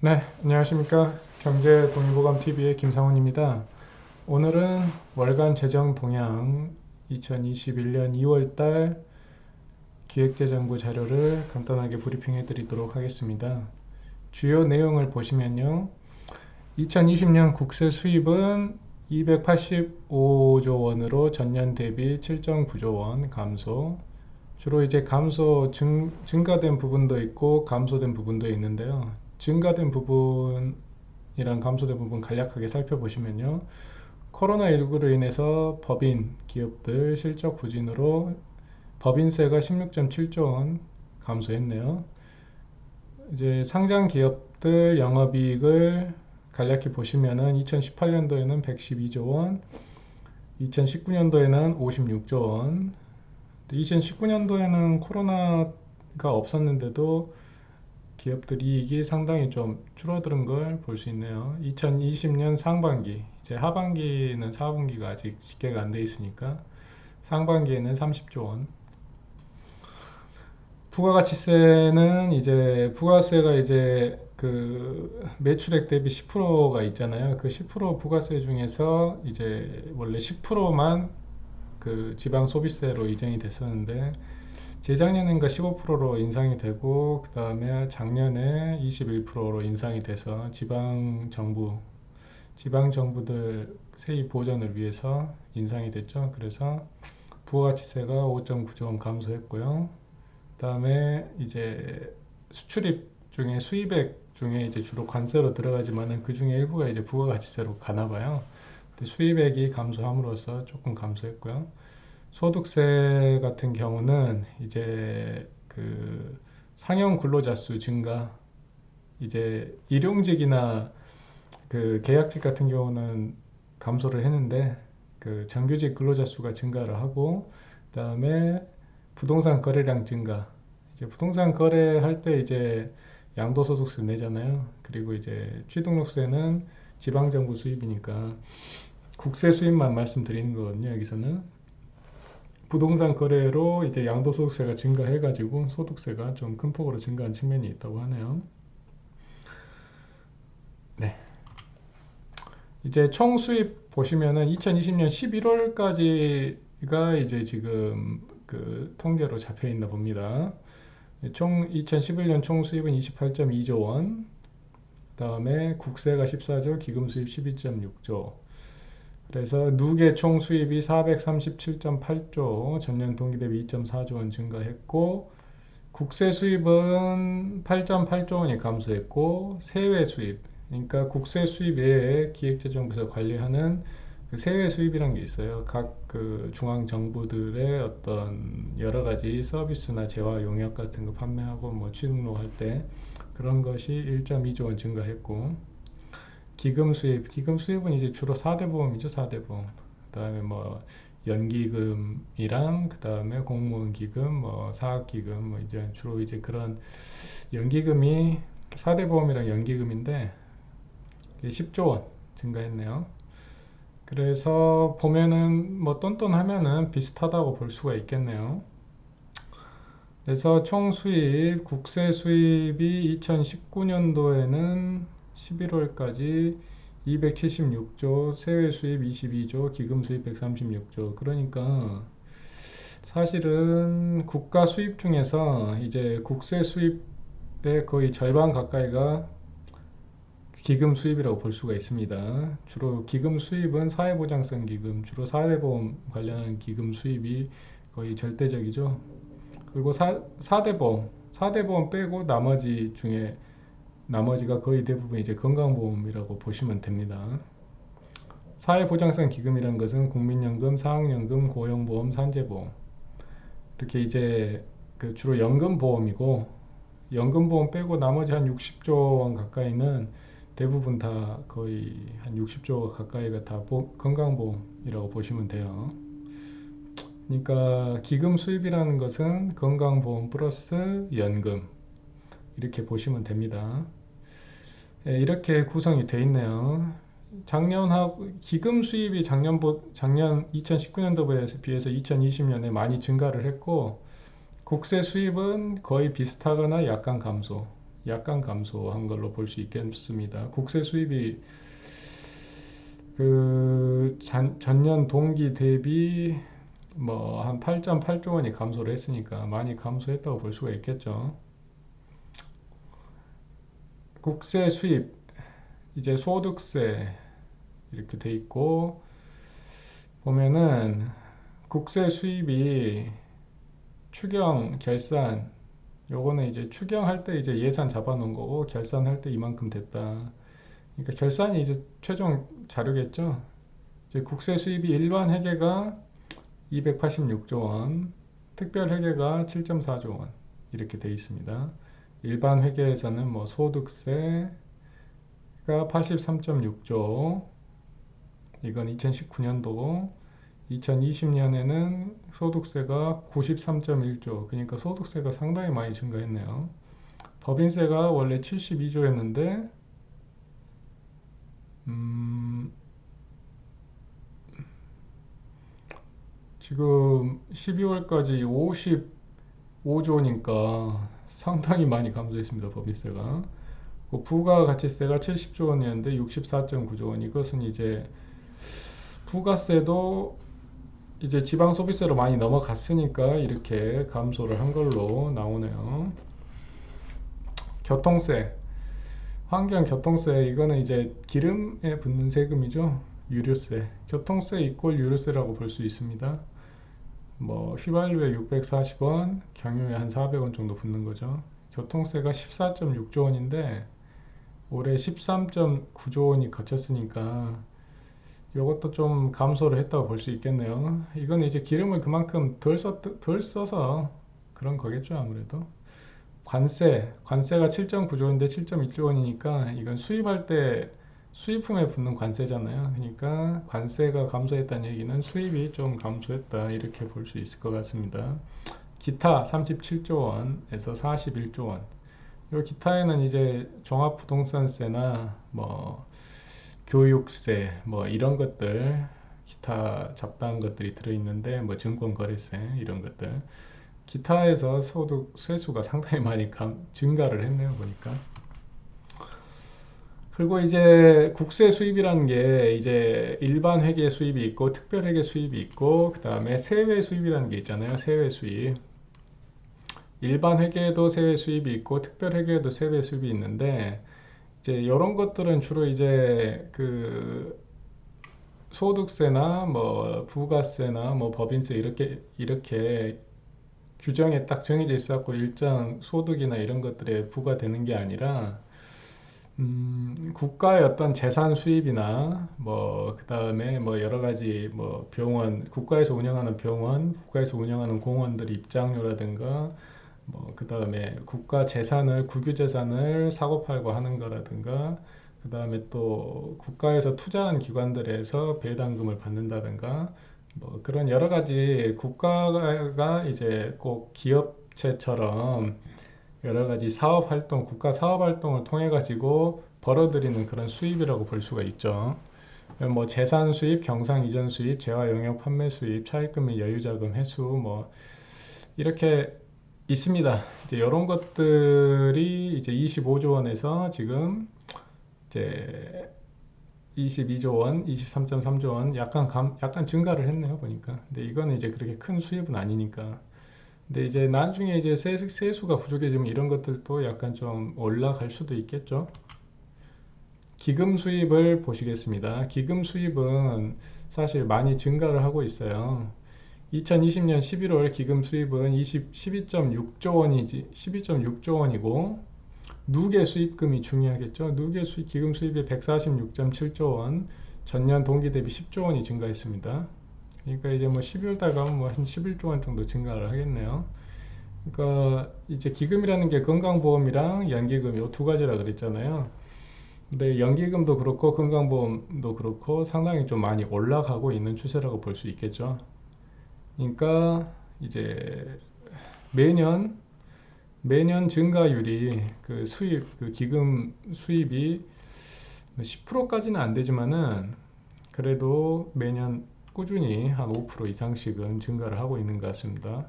네, 안녕하십니까. 경제동의보감TV의 김상훈입니다. 오늘은 월간 재정 동향 2021년 2월달 기획재정부 자료를 간단하게 브리핑해 드리도록 하겠습니다. 주요 내용을 보시면요. 2020년 국세 수입은 285조 원으로 전년 대비 7.9조 원 감소. 주로 이제 증가된 부분도 있고 감소된 부분도 있는데요. 증가된 부분이랑 감소된 부분 간략하게 살펴보시면요. 코로나19로 인해서 법인 기업들 실적 부진으로 법인세가 16.7조 원 감소했네요. 이제 상장 기업들 영업이익을 간략히 보시면은 2018년도에는 112조 원, 2019년도에는 56조 원. 2019년도에는 코로나가 없었는데도 기업들 이익이 상당히 좀 줄어드는 걸 볼 수 있네요. 2020년 상반기, 이제 하반기는 4분기가 아직 집계가 안 돼 있으니까 상반기에는 30조 원. 부가가치세는 이제 부가세가 이제 그 매출액 대비 10%가 있잖아요. 그 10% 부가세 중에서 이제 원래 10%만 그 지방 소비세로 이전이 됐었는데 재작년인가 15%로 인상이 되고 그 다음에 작년에 21%로 인상이 돼서 지방 정부들 세입 보전을 위해서 인상이 됐죠. 그래서 부가가치세가 5.9조 원 감소했고요. 그 다음에 이제 수출입 중에 수입액 중에 이제 주로 관세로 들어가지만은 그 중에 일부가 이제 부가가치세로 가나 봐요. 수입액이 감소함으로써 조금 감소했고요. 소득세 같은 경우는 이제 그 상용 근로자 수 증가, 이제 일용직이나 그 계약직 같은 경우는 감소를 했는데 그 정규직 근로자 수가 증가를 하고 그다음에 부동산 거래량 증가. 이제 부동산 거래할 때 이제 양도소득세 내잖아요. 그리고 이제 취등록세는 지방정부 수입이니까 국세 수입만 말씀드리는 거거든요. 여기서는 부동산 거래로 이제 양도소득세가 증가해가지고 소득세가 좀 큰 폭으로 증가한 측면이 있다고 하네요. 네. 이제 총 수입 보시면은 2020년 11월까지가 이제 지금 그 통계로 잡혀 있나 봅니다. 총 2011년 총 수입은 28.2조 원, 그다음에 국세가 14조, 기금 수입 12.6조. 그래서 누계 총 수입이 437.8조, 전년 동기 대비 2.4조 원 증가했고 국세 수입은 8.8조 원이 감소했고 세외 수입, 그러니까 국세 수입 외에 기획재정부에서 관리하는 그 세외 수입이라는 게 있어요. 각 그 중앙 정부들의 어떤 여러 가지 서비스나 재화 용역 같은 거 판매하고 뭐 취등록할 때 그런 것이 1.2조 원 증가했고 기금 수입은 이제 주로 4대 보험이죠. 4대 보험. 그다음에 뭐 연기금이랑 그다음에 공무원 기금, 뭐 사학기금, 뭐 이제 주로 이제 그런 연기금이 4대 보험이랑 연기금인데 10조 원 증가했네요. 그래서 보면은 뭐 똔똔하면은 비슷하다고 볼 수가 있겠네요. 그래서 총 수입, 국세 수입이 2019년도에는 11월까지 276조, 세외 수입 22조, 기금 수입 136조. 그러니까 사실은 국가 수입 중에서 이제 국세 수입의 거의 절반 가까이가 기금 수입이라고 볼 수가 있습니다. 주로 기금 수입은 사회보장성 기금, 주로 사회보험 관련한 기금 수입이 거의 절대적이죠. 그리고 4대 보험 빼고 나머지가 거의 대부분 이제 건강보험이라고 보시면 됩니다. 사회보장성 기금이라는 것은 국민연금, 사학연금, 고용보험, 산재보험 이렇게 이제 그 주로 연금보험이고 연금보험 빼고 나머지 한 60조 원 가까이는 대부분 다 거의 한 60조 가까이가 다 건강보험이라고 보시면 돼요. 그러니까 기금 수입이라는 것은 건강보험 플러스 연금 이렇게 보시면 됩니다. 예, 이렇게 구성이 되어 있네요. 기금 수입이 작년 2019년도에 비해서 2020년에 많이 증가를 했고 국세 수입은 거의 비슷하거나 약간 감소. 약간 감소한 걸로 볼 수 있겠습니다. 국세 수입이 그 전년 동기 대비 뭐 한 8.8조 원이 감소를 했으니까 많이 감소했다고 볼 수가 있겠죠. 국세 수입 이제 소득세 이렇게 돼 있고 보면은 국세 수입이 추경 결산 요거는 이제 추경할 때 이제 예산 잡아 놓은 거고 결산할 때 이만큼 됐다. 그러니까 결산이 이제 최종 자료겠죠. 이제 국세 수입이 일반 회계가 286조 원, 특별 회계가 7.4조 원 이렇게 돼 있습니다. 일반 회계에서는 뭐 소득세가 83.6조, 이건 2019년도고 2020년에는 소득세가 93.1조, 그러니까 소득세가 상당히 많이 증가했네요. 법인세가 원래 72조였는데 지금 12월까지 55조니까 상당히 많이 감소했습니다. 법인세가. 부가가치세가 70조 원이었는데 64.9조 원. 이것은 이제 부가세도 이제 지방소비세로 많이 넘어갔으니까 이렇게 감소를 한 걸로 나오네요. 교통세, 환경교통세, 이거는 이제 기름에 붙는 세금이죠. 유류세, 교통세 이꼴 유류세라고 볼 수 있습니다. 뭐 휘발유에 640원, 경유에 한 400원 정도 붙는 거죠. 교통세가 14.6조 원인데 올해 13.9조 원이 거쳤으니까 이것도 좀 감소를 했다고 볼 수 있겠네요. 이건 이제 기름을 그만큼 덜 써서 그런 거겠죠, 아무래도. 관세가 7.9조인데 7.1조 원이니까 이건 수입할 때 수입품에 붙는 관세잖아요. 그러니까 관세가 감소했다는 얘기는 수입이 좀 감소했다 이렇게 볼 수 있을 것 같습니다. 기타 37조 원에서 41조 원. 이 기타에는 이제 종합부동산세나 뭐 교육세 뭐 이런 것들 기타 잡다한 것들이 들어있는데 뭐 증권거래세 이런 것들 기타에서 소득 세수가 상당히 많이 증가를 했네요 보니까. 그리고 이제 국세 수입이라는 게 이제 일반 회계 수입이 있고 특별 회계 수입이 있고 그 다음에 세외 수입이라는 게 있잖아요. 세외 수입. 일반 회계에도 세외 수입이 있고 특별 회계에도 세외 수입이 있는데 이제 이런 것들은 주로 이제 그 소득세나 뭐 부가세나 뭐 법인세 이렇게 규정에 딱 정해져 있어갖고 일정 소득이나 이런 것들에 부과되는 게 아니라 국가의 어떤 재산 수입이나 뭐 그다음에 뭐 여러 가지 뭐 병원 국가에서 운영하는 병원 국가에서 운영하는 공원들 입장료라든가 뭐 그다음에 국가 재산을 국유 재산을 사고 팔고 하는 거라든가 그다음에 또 국가에서 투자한 기관들에서 배당금을 받는다든가 뭐 그런 여러 가지 국가가 이제 꼭 기업체처럼 여러 가지 사업 활동, 국가 사업 활동을 통해 가지고 벌어들이는 그런 수입이라고 볼 수가 있죠. 뭐 재산 수입, 경상 이전 수입, 재화 영역 판매 수입, 차입금 및 여유자금 회수 뭐 이렇게 있습니다. 이제 이런 것들이 이제 25조 원에서 지금 이제 22조 원, 23.3조 원 약간 증가를 했네요 보니까. 근데 이거는 이제 그렇게 큰 수입은 아니니까. 근데 이제 나중에 이제 세수가 부족해지면 이런 것들도 약간 좀 올라갈 수도 있겠죠. 기금 수입을 보시겠습니다. 기금 수입은 사실 많이 증가를 하고 있어요. 2020년 11월 기금 수입은 12.6조 원이지 12.6조 원이고 누계 수입금이 중요하겠죠. 누계 수입 기금 수입이 146.7조 원, 전년 동기 대비 10조 원이 증가했습니다. 그러니까 이제 뭐 12월 달 가면 뭐 한 11조 원 정도 증가를 하겠네요. 그러니까 이제 기금이라는 게 건강보험이랑 연기금 요 두 가지라 그랬잖아요. 근데 연기금도 그렇고 건강보험도 그렇고 상당히 좀 많이 올라가고 있는 추세라고 볼 수 있겠죠. 그러니까 이제 매년 증가율이 그 수입 그 기금 수입이 10%까지는 안 되지만은 그래도 매년 꾸준히 한 5% 이상씩은 증가를 하고 있는 것 같습니다.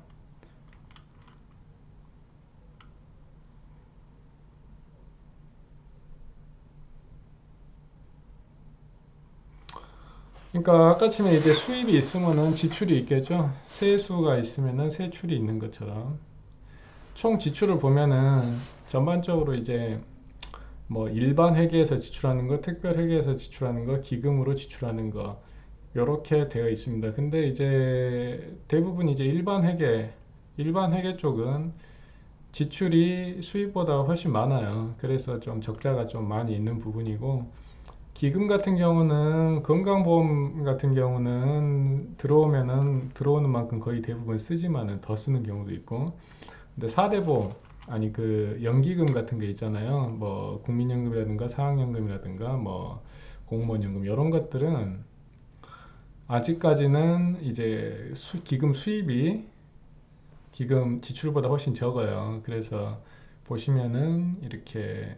그러니까 아까처럼 이제 수입이 있으면은 지출이 있겠죠. 세수가 있으면은 세출이 있는 것처럼 총 지출을 보면은 전반적으로 이제 뭐 일반 회계에서 지출하는 거, 특별 회계에서 지출하는 거, 기금으로 지출하는 거 이렇게 되어 있습니다. 근데 이제 대부분 이제 일반 회계 쪽은 지출이 수입보다 훨씬 많아요. 그래서 좀 적자가 좀 많이 있는 부분이고, 기금 같은 경우는 건강보험 같은 경우는 들어오는 만큼 거의 대부분 쓰지만은 더 쓰는 경우도 있고, 근데 4대보험 아니 그 연기금 같은 게 있잖아요. 뭐 국민연금이라든가 사학연금이라든가 뭐 공무원연금 이런 것들은 아직까지는 이제 기금 수입이 기금 지출보다 훨씬 적어요. 그래서 보시면은 이렇게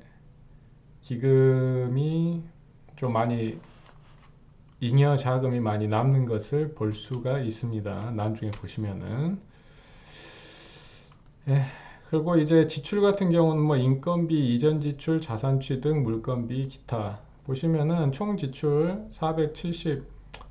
기금이 좀 많이 잉여 자금이 많이 남는 것을 볼 수가 있습니다. 나중에 보시면은. 예, 그리고 이제 지출 같은 경우는 뭐 인건비, 이전 지출, 자산 취득, 물건비, 기타 보시면은 총 지출 470,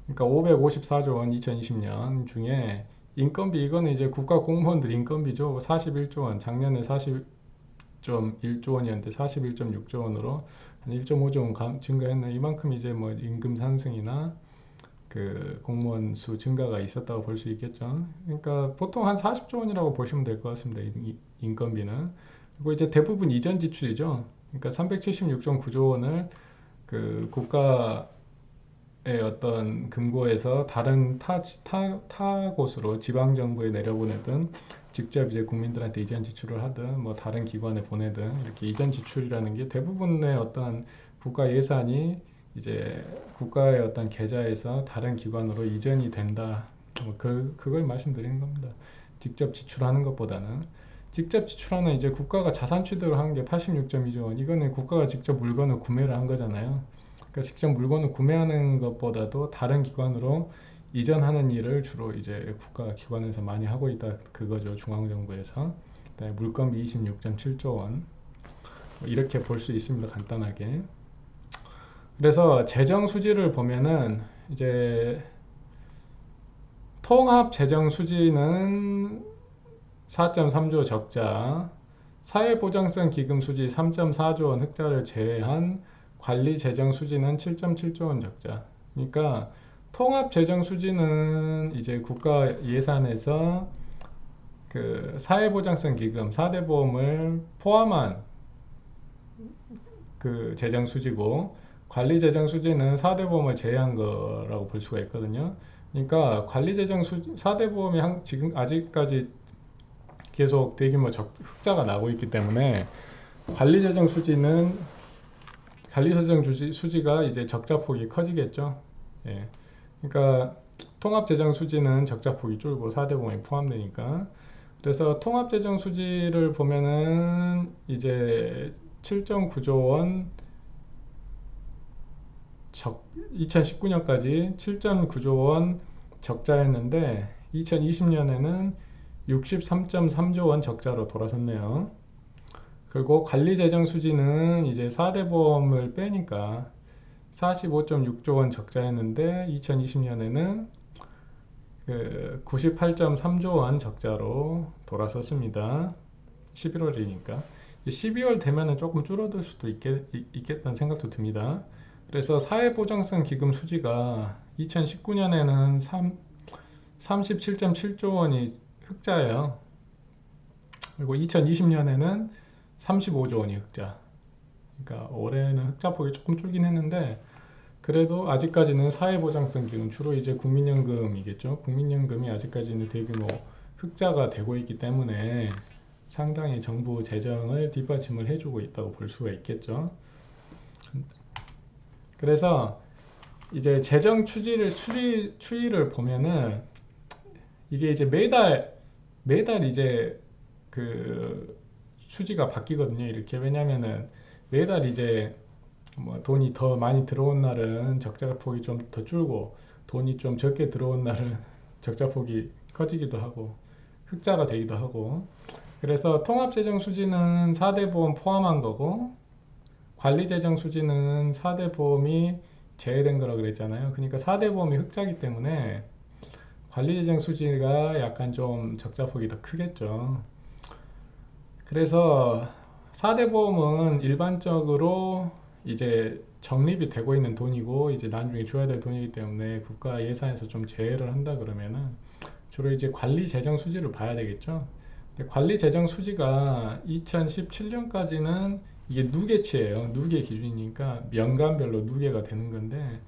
그러니까 554조 원 2020년 중에 인건비 이거는 이제 국가 공무원들 인건비죠. 41조 원, 작년에 40.1조 원이었는데 41.6조 원으로 한 1.5조 원 증가했네. 이만큼 이제 뭐 임금 상승이나 그 공무원 수 증가가 있었다고 볼 수 있겠죠. 그러니까 보통 한 40조 원이라고 보시면 될 것 같습니다. 인건비는. 그리고 이제 대부분 이전 지출이죠. 그러니까 376.9조 원을 그 국가의 어떤 금고에서 다른 타 곳으로 지방 정부에 내려보내든 직접 이제 국민들한테 이전 지출을 하든 뭐 다른 기관에 보내든 이렇게 이전 지출이라는 게 대부분의 어떤 국가 예산이 이제 국가의 어떤 계좌에서 다른 기관으로 이전이 된다. 그걸 말씀드리는 겁니다. 직접 지출하는 것보다는 직접 지출하는 이제 국가가 자산 취득을 한 게 86.2조 원. 이거는 국가가 직접 물건을 구매를 한 거잖아요. 그러니까 직접 물건을 구매하는 것보다도 다른 기관으로 이전하는 일을 주로 이제 국가 기관에서 많이 하고 있다 그거죠. 중앙정부에서. 그다음에 물건비 26.7조 원. 이렇게 볼 수 있습니다. 간단하게. 그래서 재정 수지를 보면은 이제 통합 재정 수지는 4.3조 적자, 사회보장성 기금 수지 3.4조 원 흑자를 제외한 관리 재정 수지는 7.7조 원 적자. 그러니까 통합 재정 수지는 이제 국가 예산에서 그 사회보장성 기금 4대 보험을 포함한 그 재정 수지고, 관리 재정 수지는 4대 보험을 제외한 거라고 볼 수가 있거든요. 그러니까 관리 재정 수지 4대 보험이 지금 아직까지 계속 대규모 흑자가 나고 있기 때문에 관리 재정 수지는 관리 재정 수지가 이제 적자 폭이 커지겠죠. 예. 그러니까 통합 재정 수지는 적자 폭이 줄고 4대 보험이 포함되니까. 그래서 통합 재정 수지를 보면은 이제 7.9조 원 2019년까지 7.9조 원 적자였는데 2020년에는 63.3조 원 적자로 돌아섰네요. 그리고 관리재정 수지는 이제 4대 보험을 빼니까 45.6조 원 적자였는데 2020년에는 그 98.3조 원 적자로 돌아섰습니다. 11월이니까. 12월 되면은 조금 줄어들 수도 있겠다는 생각도 듭니다. 그래서 사회보장성 기금 수지가 2019년에는 37.7조 원이 흑자예요. 그리고 2020년에는 35조 원이 흑자. 그러니까 올해는 흑자폭이 조금 줄긴 했는데 그래도 아직까지는 사회보장성 기금, 주로 이제 국민연금이겠죠. 국민연금이 아직까지는 대규모 흑자가 되고 있기 때문에 상당히 정부 재정을 뒷받침을 해주고 있다고 볼 수가 있겠죠. 그래서 이제 재정 추이를 보면은 이게 이제 매달 이제 그 수지가 바뀌거든요. 이렇게. 왜냐면은 매달 이제 뭐 돈이 더 많이 들어온 날은 적자 폭이 좀 더 줄고, 돈이 좀 적게 들어온 날은 적자 폭이 커지기도 하고 흑자가 되기도 하고. 그래서 통합재정 수지는 4대 보험 포함한 거고, 관리재정 수지는 4대 보험이 제외된 거라 그랬잖아요. 그러니까 4대 보험이 흑자이기 때문에 관리재정 수지가 약간 좀 적자폭이 더 크겠죠. 그래서 4대 보험은 일반적으로 이제 적립이 되고 있는 돈이고 이제 나중에 줘야 될 돈이기 때문에 국가 예산에서 좀 제외를 한다 그러면은 주로 이제 관리 재정 수지를 봐야 되겠죠. 근데 관리 재정 수지가 2017년까지는 이게 누계치예요. 누계 기준이니까 연간별로 누계가 되는 건데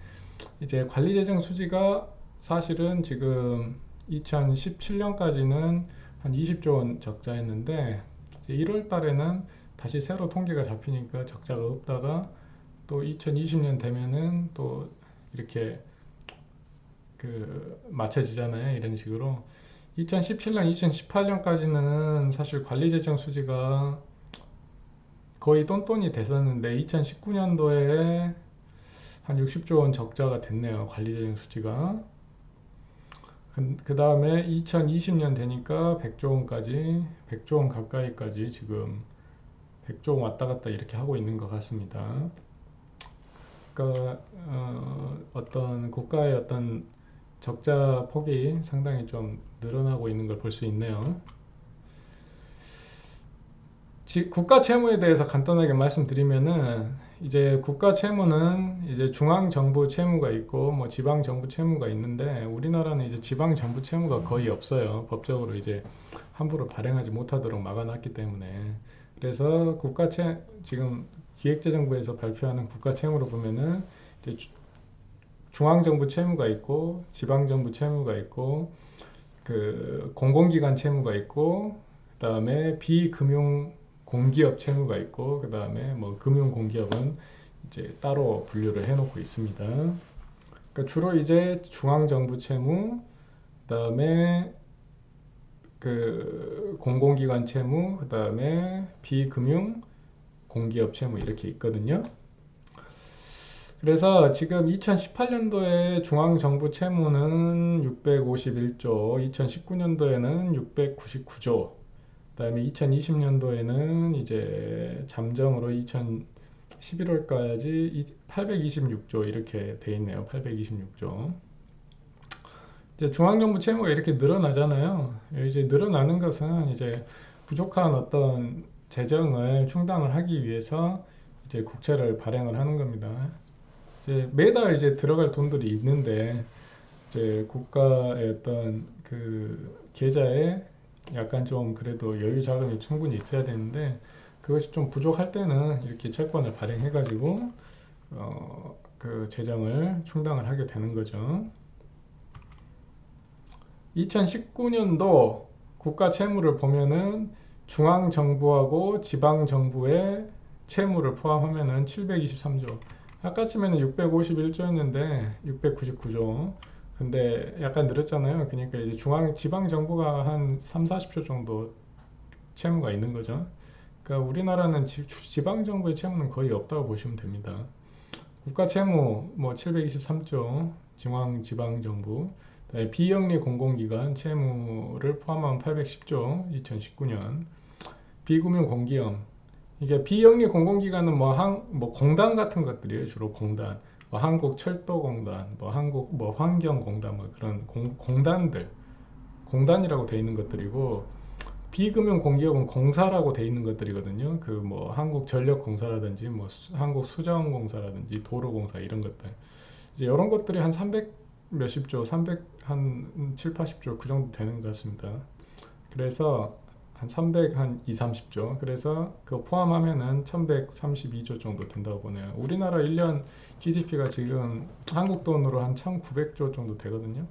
이제 관리 재정 수지가 사실은 지금 2017년까지는 한 20조 원 적자였는데 이제 1월 달에는 다시 새로 통계가 잡히니까 적자가 없다가 또 2020년 되면은 또 이렇게 그 맞춰지잖아요. 이런 식으로 2017년, 2018년까지는 사실 관리재정 수지가 거의 똔똔이 됐었는데 2019년도에 한 60조 원 적자가 됐네요. 관리재정 수지가. 그 다음에 2020년 되니까 100조 원까지, 100조 원 가까이까지 지금 100조 원 왔다 갔다 이렇게 하고 있는 것 같습니다. 그러니까 어떤 국가의 어떤 적자 폭이 상당히 좀 늘어나고 있는 걸 볼 수 있네요. 국가 채무에 대해서 간단하게 말씀드리면은 이제 국가 채무는 이제 중앙 정부 채무가 있고 뭐 지방 정부 채무가 있는데 우리나라는 이제 지방 정부 채무가 거의 없어요. 법적으로 이제 함부로 발행하지 못하도록 막아놨기 때문에 그래서 지금 기획재정부에서 발표하는 국가 채무로 보면은 이제 중앙 정부 채무가 있고 지방 정부 채무가 있고 그 공공기관 채무가 있고 그다음에 비금융 공기업 채무가 있고 그 다음에 뭐 금융 공기업은 이제 따로 분류를 해놓고 있습니다. 그러니까 주로 이제 중앙 정부 채무, 그 다음에 그 공공기관 채무, 그 다음에 비금융 공기업 채무 이렇게 있거든요. 그래서 지금 2018년도에 중앙정부 채무는 651조, 2019년도에는 699조, 그다음에 2020년도에는 이제 잠정으로 2011월까지 826조 이렇게 돼 있네요. 826조. 이제 중앙정부 채무가 이렇게 늘어나잖아요. 이제 늘어나는 것은 이제 부족한 어떤 재정을 충당을 하기 위해서 이제 국채를 발행을 하는 겁니다. 이제 매달 이제 들어갈 돈들이 있는데 이제 국가의 어떤 그 계좌에 약간 좀 그래도 여유 자금이 충분히 있어야 되는데 그것이 좀 부족할 때는 이렇게 채권을 발행해 가지고 그 재정을 충당을 하게 되는 거죠. 2019년도 국가 채무를 보면은 중앙 정부하고 지방 정부의 채무를 포함하면은 723조. 아까쯤에는 651조였는데 699조. 근데 약간 늘었잖아요. 그러니까 이제 지방 정부가 한 3, 40조 정도 채무가 있는 거죠. 그러니까 우리나라는 지방 정부의 채무는 거의 없다고 보시면 됩니다. 국가 채무 뭐 723조, 중앙 지방 정부, 비영리 공공기관 채무를 포함하면 810조, 2019년. 비금융 공기업, 이게 비영리 공공기관은 뭐 공단 같은 것들이에요. 주로 공단, 뭐 한국철도공단, 뭐 한국 뭐 환경공단, 뭐 그런 공단들, 공단이라고 돼 있는 것들이고 비금융 공기업은 공사라고 돼 있는 것들이거든요. 그 뭐 한국전력공사라든지 뭐 한국수자원공사라든지 도로공사 이런 것들. 이제 이런 것들이 한 300 몇십 조, 300 한 7, 80조 그 정도 되는 것 같습니다. 그래서 한 300, 한 2, 30조. 그래서 그거 포함하면은 1132조 정도 된다고 보네요. 우리나라 1년 GDP가 지금 한국 돈으로 한 1900조 정도 되거든요.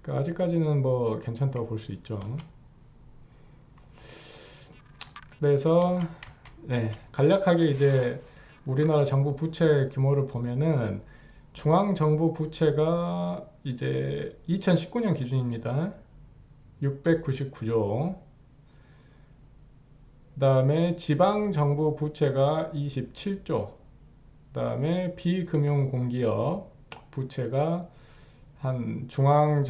그러니까 아직까지는 뭐 괜찮다고 볼 수 있죠. 그래서 네, 간략하게 이제 우리나라 정부 부채 규모를 보면은 중앙 정부 부채가 이제 2019년 기준입니다. 699조. 그다음에 지방 정부 부채가 27조. 그다음에 비금융 공기업 부채가 한 중앙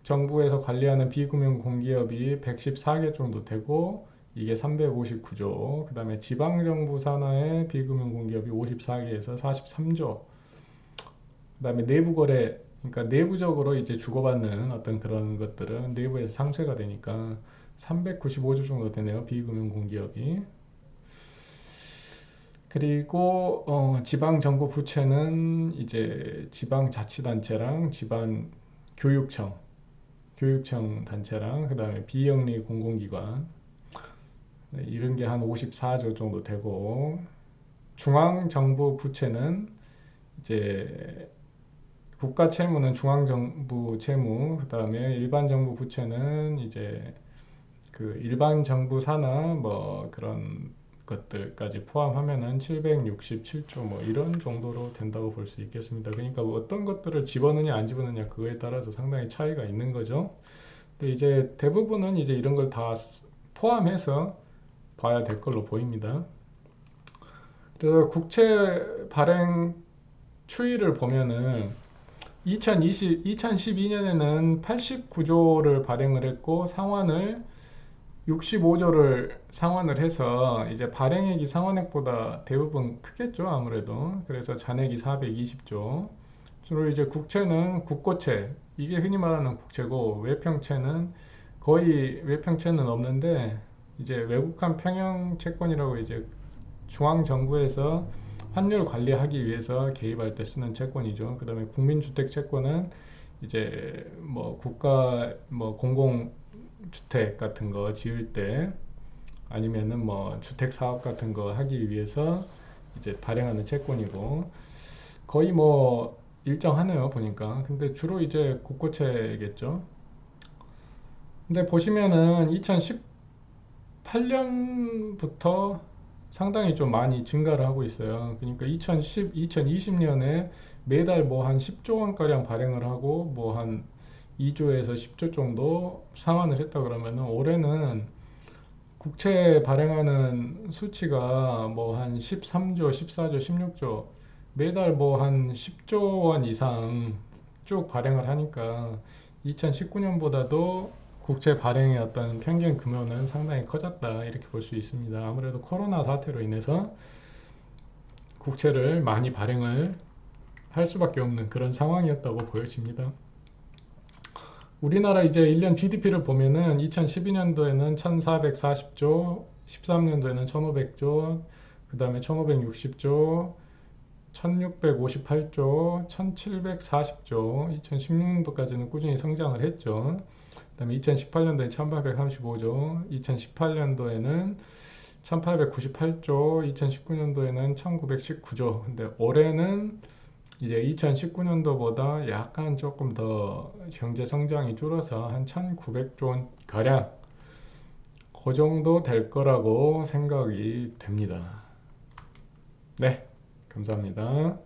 정부에서 관리하는 비금융 공기업이 114개 정도 되고 이게 359조. 그 다음에 지방정부 산하의 비금융공기업이 54개에서 43조. 그 다음에 내부거래, 그러니까 내부적으로 이제 주고받는 어떤 그런 것들은 내부에서 상쇄가 되니까 395조 정도 되네요. 비금융공기업이. 그리고 지방정부 부채는 이제 지방자치단체랑 교육청 단체랑 그 다음에 비영리 공공기관, 네, 이런 게 한 54조 정도 되고, 중앙정부 부채는 이제 국가 채무는 중앙정부 채무, 그 다음에 일반 정부 부채는 이제 그 일반 정부 산하 뭐 그런 것들까지 포함하면은 767조 뭐 이런 정도로 된다고 볼 수 있겠습니다. 그러니까 뭐 어떤 것들을 집어넣느냐 안 집어넣느냐 그거에 따라서 상당히 차이가 있는 거죠. 근데 이제 대부분은 이제 이런 걸 다 포함해서 봐야 될 걸로 보입니다. 그래서 국채 발행 추이를 보면은 2012년에는 89조를 발행을 했고 상환을 65조를 상환을 해서 이제 발행액이 상환액보다 대부분 크겠죠, 아무래도. 그래서 잔액이 420조. 주로 이제 국채는 국고채, 이게 흔히 말하는 국채고, 외평채는 거의 외평채는 없는데 이제 외국한 평형 채권이라고 이제 중앙 정부에서 환율 관리하기 위해서 개입할 때 쓰는 채권이죠. 그다음에 국민주택 채권은 이제 뭐 국가 뭐 공공주택 같은 거 지을 때 아니면은 뭐 주택 사업 같은 거 하기 위해서 이제 발행하는 채권이고, 거의 뭐 일정하네요 보니까. 근데 주로 이제 국고채겠죠. 근데 보시면은 2018년부터 상당히 좀 많이 증가를 하고 있어요. 그러니까 2020년에 매달 뭐 한 10조 원가량 발행을 하고 뭐 한 2조에서 10조 정도 상환을 했다 그러면은, 올해는 국채 발행하는 수치가 뭐 한 13조, 14조, 16조, 매달 뭐 한 10조 원 이상 쭉 발행을 하니까 2019년보다도 국채 발행의 어떤 평균 규모는 상당히 커졌다, 이렇게 볼 수 있습니다. 아무래도 코로나 사태로 인해서 국채를 많이 발행을 할 수밖에 없는 그런 상황이었다고 보여집니다. 우리나라 이제 1년 GDP를 보면은 2012년도에는 1440조, 13년도에는 1500조, 그 다음에 1560조, 1658조, 1740조, 2016년도까지는 꾸준히 성장을 했죠. 그 다음에 2018년도에 1835조, 2018년도에는 1898조, 2019년도에는 1919조. 근데 올해는 이제 2019년도보다 약간 조금 더 경제 성장이 줄어서 한 1900조 원 가량 그 정도 될 거라고 생각이 됩니다. 네, 감사합니다.